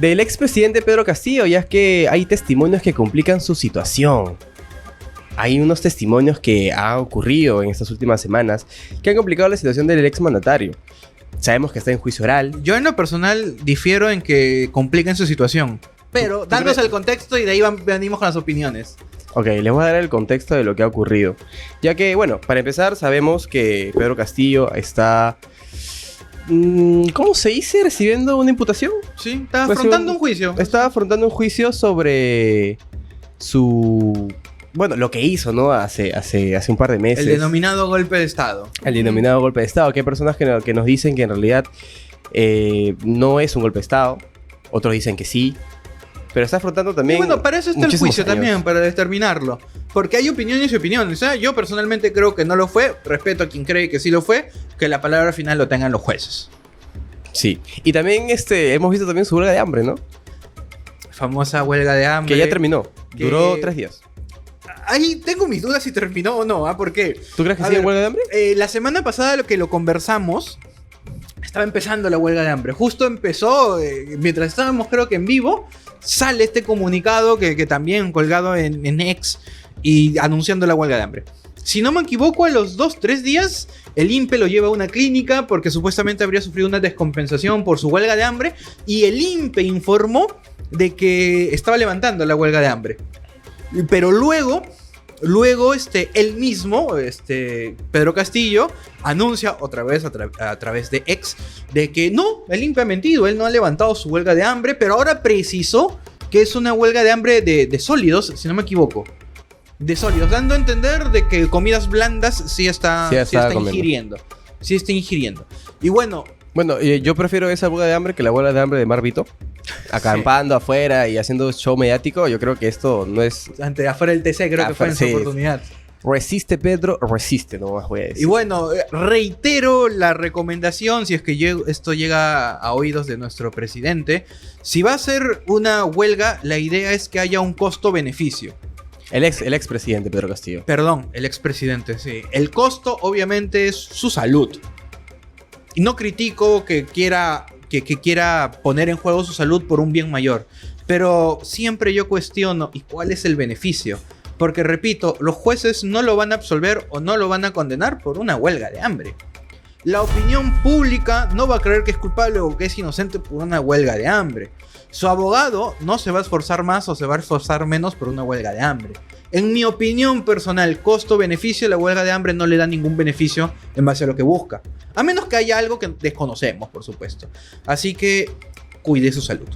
del expresidente Pedro Castillo, ya es que hay testimonios que complican su situación. Hay unos testimonios que han ocurrido en estas últimas semanas que han complicado la situación del exmandatario. Sabemos que está en juicio oral. Yo en lo personal difiero en que compliquen su situación, pero dándose el contexto y de ahí venimos con las opiniones. Ok, les voy a dar el contexto de lo que ha ocurrido. Ya que, bueno, para empezar, sabemos que Pedro Castillo está... ¿cómo se dice? ¿Recibiendo una imputación? Sí, está afrontando un juicio. Está afrontando un juicio sobre su... Bueno, lo que hizo, ¿no? Hace un par de meses. El denominado golpe de Estado. El denominado golpe de Estado. Que hay personas que nos dicen que en realidad no es un golpe de Estado. Otros dicen que sí. Pero está afrontando también... Y bueno, para eso está el juicio también, para determinarlo. Porque hay opiniones y opiniones. Yo personalmente creo que no lo fue. Respeto a quien cree que sí lo fue. Que la palabra final lo tengan los jueces. Sí. Y también hemos visto también su huelga de hambre, ¿no? Famosa huelga de hambre. Que ya terminó. Duró 3 días. Ahí tengo mis dudas si terminó o no, ¿por qué? ¿Tú crees que sigue huelga de hambre? La semana pasada lo que lo conversamos, estaba empezando la huelga de hambre. Justo empezó, mientras estábamos creo que en vivo, sale este comunicado que también colgado en X y anunciando la huelga de hambre. Si no me equivoco, a los 2-3 días, el INPE lo lleva a una clínica porque supuestamente habría sufrido una descompensación por su huelga de hambre y el INPE informó de que estaba levantando la huelga de hambre. Pero luego él mismo, Pedro Castillo, anuncia otra vez a través de X de que no, el INPE ha mentido, él no ha levantado su huelga de hambre, pero ahora precisó que es una huelga de hambre de sólidos, si no me equivoco. De sólidos, dando a entender de que comidas blandas sí está ingiriendo. Sí está ingiriendo. Y bueno... Bueno, yo prefiero esa huelga de hambre que la huelga de hambre de Marvito. Acampando afuera y haciendo show mediático. Yo creo que esto no es... Afuera del TC creo que fue en su oportunidad. Resiste, Pedro, resiste, no más voy a decir. Y bueno, reitero la recomendación, si es que esto llega a oídos de nuestro presidente. Si va a ser una huelga, la idea es que haya un costo-beneficio. El expresidente Pedro Castillo. Perdón, el expresidente, sí. El costo, obviamente, es su salud. Y no critico que quiera poner en juego su salud por un bien mayor. Pero siempre yo cuestiono, ¿y cuál es el beneficio? Porque, repito, los jueces no lo van a absolver o no lo van a condenar por una huelga de hambre. La opinión pública no va a creer que es culpable o que es inocente por una huelga de hambre. Su abogado no se va a esforzar más o se va a esforzar menos por una huelga de hambre. En mi opinión personal, costo-beneficio, la huelga de hambre no le da ningún beneficio en base a lo que busca. A menos que haya algo que desconocemos, por supuesto. Así que cuide su salud.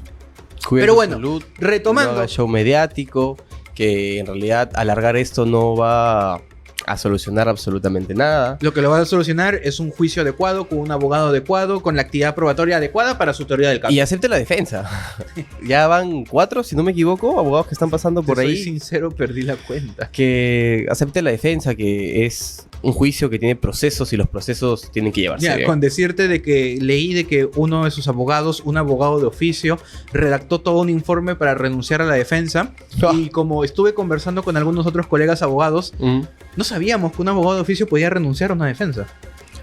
Pero bueno, retomando. No haga show mediático, que en realidad alargar esto no va a solucionar absolutamente nada. Lo que lo va a solucionar es un juicio adecuado, con un abogado adecuado, con la actividad probatoria adecuada para su teoría del caso. Y acepte la defensa. Ya van 4, si no me equivoco, abogados que están pasando por ahí. Soy sincero, perdí la cuenta. Que acepte la defensa, que es un juicio que tiene procesos y los procesos tienen que llevarse bien. Con decirte de que leí de que uno de sus abogados, un abogado de oficio, redactó todo un informe para renunciar a la defensa. Y como estuve conversando con algunos otros colegas abogados, no sabíamos que un abogado de oficio podía renunciar a una defensa.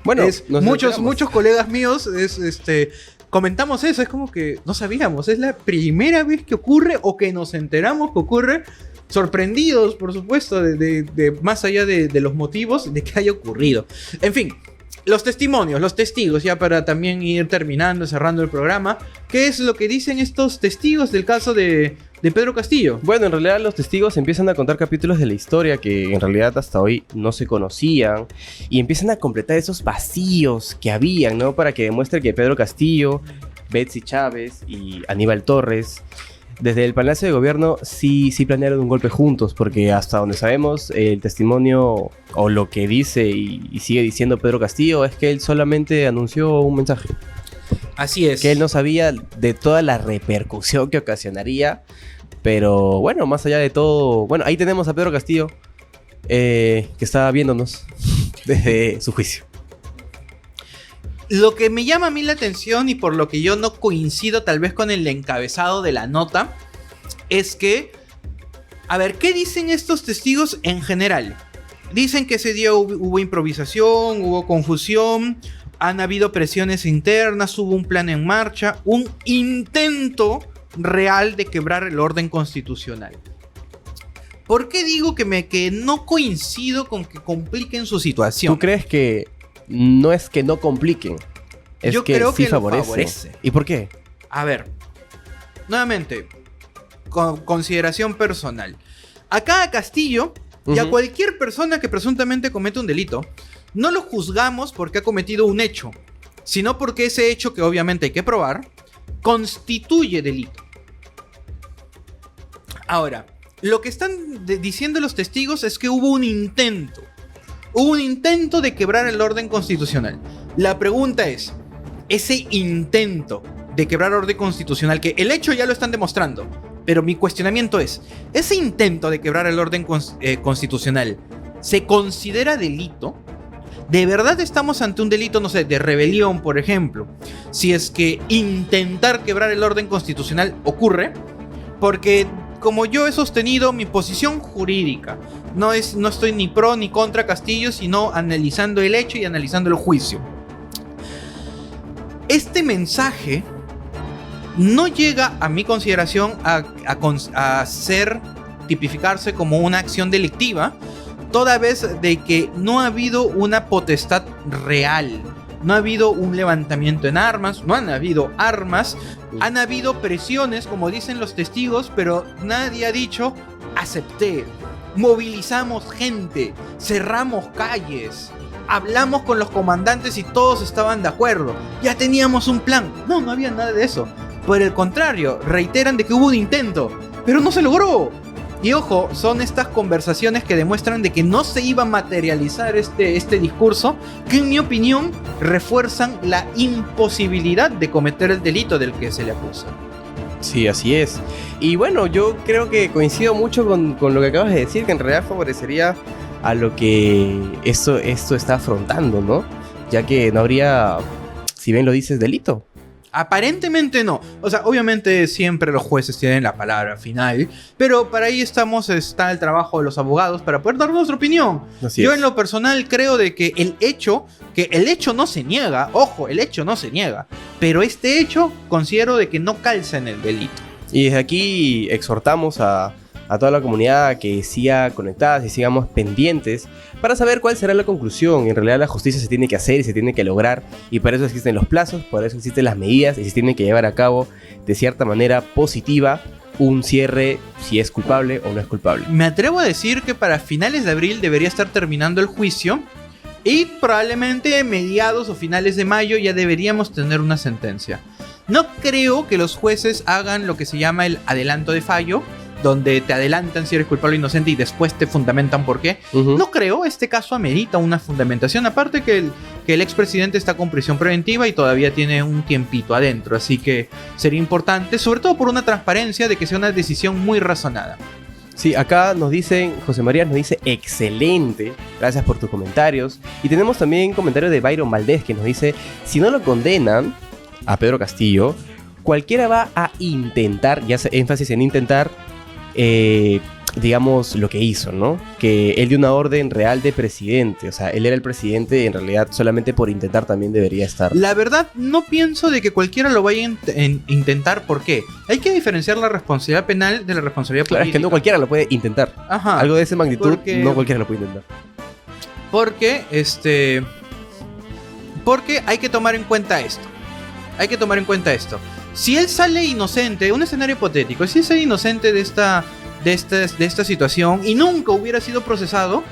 Bueno, muchos colegas míos comentamos eso, es como que no sabíamos, es la primera vez que ocurre o que nos enteramos que ocurre, sorprendidos por supuesto de más allá de los motivos de que haya ocurrido. En fin, los testimonios, los testigos, ya para también ir terminando, cerrando el programa, ¿qué es lo que dicen estos testigos del caso de Pedro Castillo? Bueno, en realidad los testigos empiezan a contar capítulos de la historia que en realidad hasta hoy no se conocían y empiezan a completar esos vacíos que habían, ¿no? Para que demuestre que Pedro Castillo, Betsy Chávez y Aníbal Torres, desde el Palacio de Gobierno sí planearon un golpe juntos, porque hasta donde sabemos el testimonio o lo que dice y sigue diciendo Pedro Castillo es que él solamente anunció un mensaje. Así es. Que él no sabía de toda la repercusión que ocasionaría. Pero bueno, más allá de todo... Bueno, ahí tenemos a Pedro Castillo, que está viéndonos desde su juicio. Lo que me llama a mí la atención y por lo que yo no coincido tal vez con el encabezado de la nota es que... A ver, ¿qué dicen estos testigos en general? Dicen que ese día hubo improvisación, hubo confusión... Han habido presiones internas, hubo un plan en marcha, un intento real de quebrar el orden constitucional. ¿Por qué digo que no coincido con que compliquen su situación? ¿Tú crees que no es que no compliquen? Es Yo que creo sí que lo favorece. favorece. ¿Y por qué? A ver, nuevamente, consideración personal. Acá a Castillo y a cualquier persona que presuntamente comete un delito, no lo juzgamos porque ha cometido un hecho, sino porque ese hecho, que obviamente hay que probar, constituye delito. Ahora, lo que están diciendo los testigos es que hubo un intento. Hubo un intento de quebrar el orden constitucional. La pregunta es, ese intento de quebrar orden constitucional, que el hecho ya lo están demostrando, pero mi cuestionamiento es, ¿ese intento de quebrar el orden constitucional se considera delito? ¿De verdad estamos ante un delito, no sé, de rebelión, por ejemplo? Si es que intentar quebrar el orden constitucional ocurre, porque como yo he sostenido, mi posición jurídica no estoy ni pro ni contra Castillo, sino analizando el hecho y analizando el juicio. Este mensaje no llega, a mi consideración, a tipificarse como una acción delictiva, toda vez de que no ha habido una potestad real. No ha habido un levantamiento en armas, no han habido armas, han habido presiones, como dicen los testigos, pero nadie ha dicho, acepté, movilizamos gente, cerramos calles, hablamos con los comandantes y todos estaban de acuerdo, ya teníamos un plan. No había nada de eso. Por el contrario, reiteran de que hubo un intento, pero no se logró. Y ojo, son estas conversaciones que demuestran de que no se iba a materializar este discurso, que en mi opinión refuerzan la imposibilidad de cometer el delito del que se le acusa. Sí, así es. Y bueno, yo creo que coincido mucho con lo que acabas de decir, que en realidad favorecería a lo que esto está afrontando, ¿no? Ya que no habría, si bien lo dices, delito. Aparentemente no. O sea, obviamente siempre los jueces tienen la palabra final, pero para ahí está el trabajo de los abogados para poder dar nuestra opinión. Yo en lo personal creo de que el hecho no se niega, ojo, el hecho no se niega, pero este hecho considero de que no calza en el delito. Y desde aquí exhortamos a toda la comunidad que siga conectada y sigamos pendientes para saber cuál será la conclusión. En realidad la justicia se tiene que hacer y se tiene que lograr, y para eso existen los plazos, para eso existen las medidas y se tiene que llevar a cabo de cierta manera positiva un cierre, si es culpable o no es culpable. Me atrevo a decir que para finales de abril debería estar terminando el juicio y probablemente mediados o finales de mayo ya deberíamos tener una sentencia. No creo que los jueces hagan lo que se llama el adelanto de fallo, donde te adelantan si eres culpable o inocente y después te fundamentan por qué. No creo, este caso amerita una fundamentación, aparte que el expresidente está con prisión preventiva y todavía tiene un tiempito adentro, así que sería importante, sobre todo por una transparencia, de que sea una decisión muy razonada. Sí, acá nos dicen, José María nos dice, excelente, gracias por tus comentarios. Y tenemos también comentarios de Byron Valdés que nos dice, si no lo condenan a Pedro Castillo, cualquiera va a intentar, ya hace énfasis en intentar, digamos, lo que hizo, ¿no? Que él dio una orden real de presidente, o sea, él era el presidente y en realidad solamente por intentar también debería estar. La verdad, no pienso de que cualquiera lo vaya a intentar. ¿Por qué? Hay que diferenciar la responsabilidad penal de la responsabilidad política. Claro, es que no cualquiera lo puede intentar. Ajá. Algo de esa magnitud, no cualquiera lo puede intentar. Porque hay que tomar en cuenta esto. Si él sale inocente, un escenario hipotético, si él sale inocente de esta situación y nunca hubiera sido procesado,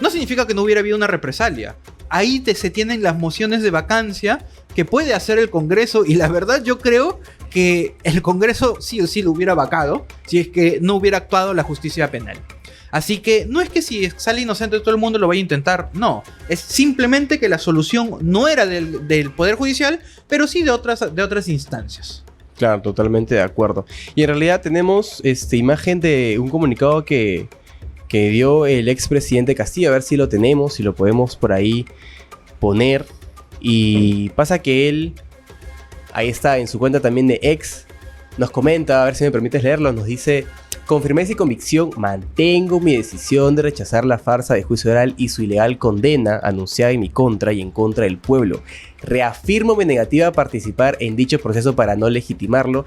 no significa que no hubiera habido una represalia. Ahí se tienen las mociones de vacancia que puede hacer el Congreso, y la verdad yo creo que el Congreso sí o sí lo hubiera vacado si es que no hubiera actuado la justicia penal. Así que no es que si sale inocente todo el mundo lo vaya a intentar, no. Es simplemente que la solución no era del Poder Judicial, pero sí de otras instancias. Claro, totalmente de acuerdo. Y en realidad tenemos imagen de un comunicado que dio el expresidente Castillo, a ver si lo tenemos, si lo podemos por ahí poner. Y pasa que él, ahí está, en su cuenta también de X, nos comenta, a ver si me permites leerlo, nos dice: con firmeza y convicción mantengo mi decisión de rechazar la farsa de juicio oral y su ilegal condena anunciada en mi contra y en contra del pueblo. Reafirmo mi negativa a participar en dicho proceso para no legitimarlo.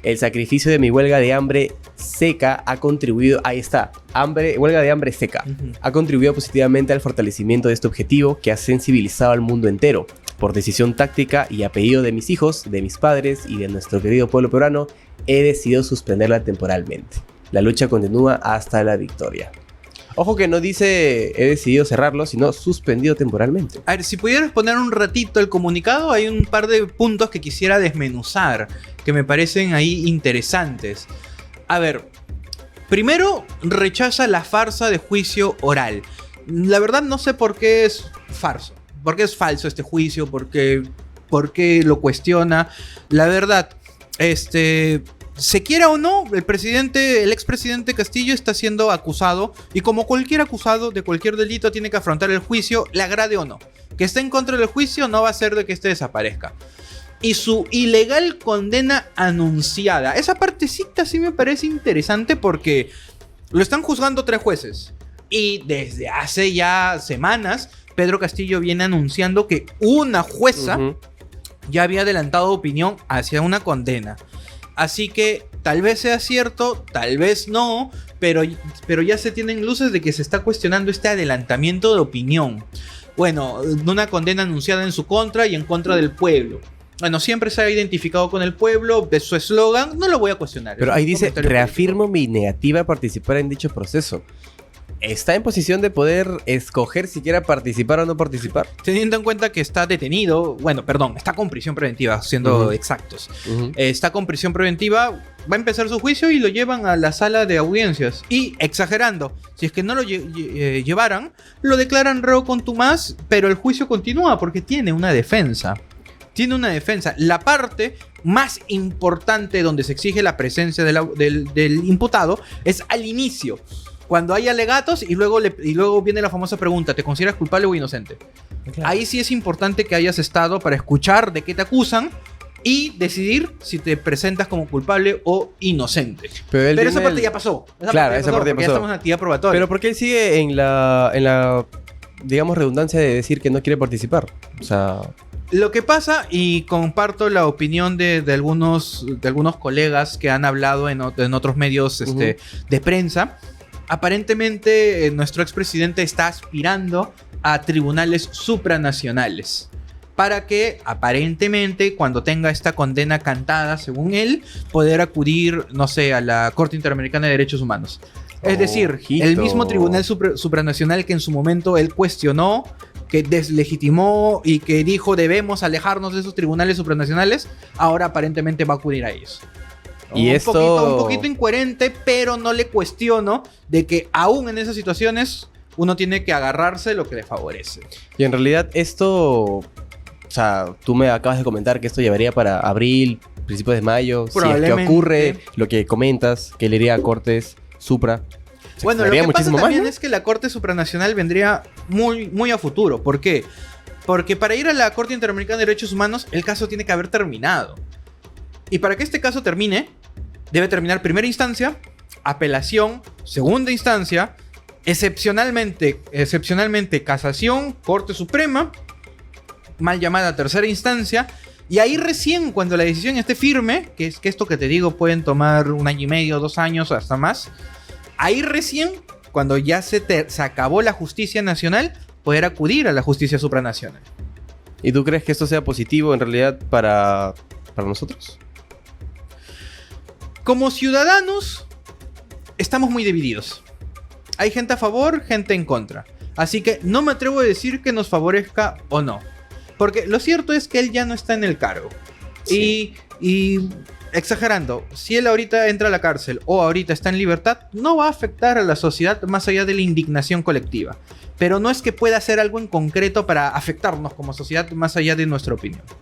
El sacrificio de mi huelga de hambre seca ha contribuido, ahí está, huelga de hambre seca, ha contribuido positivamente al fortalecimiento de este objetivo que ha sensibilizado al mundo entero. Por decisión táctica y a pedido de mis hijos, de mis padres y de nuestro querido pueblo peruano, he decidido suspenderla temporalmente. La lucha continúa hasta la victoria. Ojo que no dice he decidido cerrarlo, sino suspendido temporalmente. A ver, si pudieras poner un ratito el comunicado, hay un par de puntos que quisiera desmenuzar, que me parecen ahí interesantes. A ver, primero rechaza la farsa de juicio oral. La verdad no sé por qué es farso, por qué es falso este juicio, por qué lo cuestiona. La verdad, se quiera o no, el expresidente Castillo está siendo acusado, y como cualquier acusado de cualquier delito tiene que afrontar el juicio, le agrade o no. Que esté en contra del juicio no va a hacer de que este desaparezca. Y su ilegal condena anunciada, esa partecita sí me parece interesante porque lo están juzgando 3 jueces. Y desde hace ya semanas, Pedro Castillo viene anunciando que una jueza ya había adelantado opinión hacia una condena. Así que tal vez sea cierto, tal vez no, pero ya se tienen luces de que se está cuestionando este adelantamiento de opinión. Bueno, una condena anunciada en su contra y en contra del pueblo. Bueno, siempre se ha identificado con el pueblo, de su eslogan, no lo voy a cuestionar. Pero ahí dice, reafirmo mi negativa a participar en dicho proceso. ¿Está en posición de poder escoger si quiera participar o no participar? Teniendo en cuenta que está detenido, está con prisión preventiva, siendo exactos. Está con prisión preventiva, va a empezar su juicio y lo llevan a la sala de audiencias. Y, exagerando, si es que no lo llevaran, lo declaran reo contumaz, pero el juicio continúa porque tiene una defensa. La parte más importante donde se exige la presencia del imputado es al inicio, cuando hay alegatos y luego viene la famosa pregunta, ¿te consideras culpable o inocente? Claro. Ahí sí es importante que hayas estado para escuchar de qué te acusan y decidir si te presentas como culpable o inocente. Pero esa parte ya pasó. Esa parte ya pasó. Ya estamos en actividad probatoria. Pero ¿por qué él sigue en la digamos, redundancia de decir que no quiere participar? O sea... Lo que pasa, y comparto la opinión de algunos colegas que han hablado en otros medios de prensa, aparentemente nuestro expresidente está aspirando a tribunales supranacionales para que aparentemente cuando tenga esta condena cantada, según él, poder acudir, no sé, a la Corte Interamericana de Derechos Humanos. Es decir, el mismo tribunal supranacional que en su momento él cuestionó, que deslegitimó y que dijo debemos alejarnos de esos tribunales supranacionales, ahora aparentemente va a acudir a ellos. Y un poquito incoherente, pero no le cuestiono de que aún en esas situaciones uno tiene que agarrarse lo que le favorece. Y en realidad esto, o sea, tú me acabas de comentar que esto llevaría para abril, principios de mayo, si es que ocurre lo que comentas, que le iría a Cortes Supra. Bueno, lo que pasa también es que la Corte Supranacional vendría muy a futuro. ¿Por qué? Porque para ir a la Corte Interamericana de Derechos Humanos, el caso tiene que haber terminado. Y para que este caso termine, debe terminar primera instancia, apelación, segunda instancia, excepcionalmente casación, Corte Suprema, mal llamada tercera instancia. Y ahí recién, cuando la decisión esté firme, que es que esto que te digo pueden tomar 1 año y medio, 2 años, hasta más. Ahí recién, cuando ya se acabó la justicia nacional, poder acudir a la justicia supranacional. ¿Y tú crees que esto sea positivo en realidad para nosotros? Como ciudadanos, estamos muy divididos. Hay gente a favor, gente en contra. Así que no me atrevo a decir que nos favorezca o no. Porque lo cierto es que él ya no está en el cargo. Sí. Y exagerando, si él ahorita entra a la cárcel o ahorita está en libertad, no va a afectar a la sociedad más allá de la indignación colectiva. Pero no es que pueda hacer algo en concreto para afectarnos como sociedad más allá de nuestra opinión.